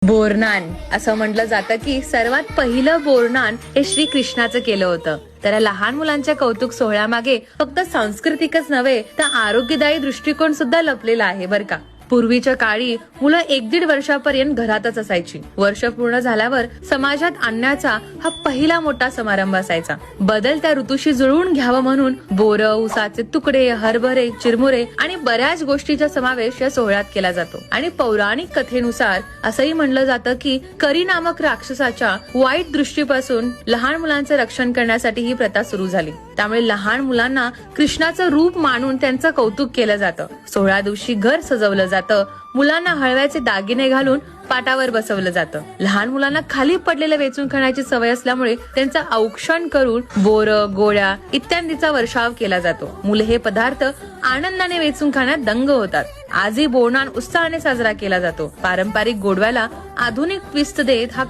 बोरनान असं म्हटलं जातं की सर्वात पहिलं बोरनान हे श्री कृष्णाचं केलं होतं. तर लहान मुलांच्या कौतुक सोहळ्यामागे फक्त सांस्कृतिकच नव्हे तर आरोग्यदायी दृष्टिकोन सुद्धा लपलेला आहे बरं का. पूर्वीच्या काळी मुलं 1-1.5 वर्षापर्यंत घरातच असायची. वर्ष पूर्ण झाल्यावर समाजात आणण्याचा हा पहिला मोठा समारंभ असायचा. बदलत्या ऋतूशी जुळवून घ्यावं म्हणून बोरं, उसाचे तुकडे, हरभरे, चिरमुरे आणि बऱ्याच गोष्टीचा समावेश या सोहळ्यात केला जातो. आणि पौराणिक कथेनुसार असंही म्हणलं जातं की करी नामक राक्षसाच्या वाईट दृष्टीपासून लहान मुलांचं रक्षण करण्यासाठी ही प्रथा सुरू झाली. त्यामुळे लहान मुलांना कृष्णाचं रूप मानून त्यांचं कौतुक केलं जातं. सोहळ्या दिवशी घर सजवलं जातं. मुलांना हळव्याचे दागिने घालून पाटावर बसवलं जातं. लहान मुलांना खाली पडलेलं वेचून खाण्याची सवय असल्यामुळे त्यांचं औक्षण करून बोरं, गोळ्या इत्यादीचा वर्षाव केला जातो. मुले हे पदार्थ आनंदाने वेचून खाण्यात दंग होतात. आजही बोरनान उत्साहाने साजरा केला जातो. पारंपरिक गोडव्याला आधुनिक ट्विस्ट देत हा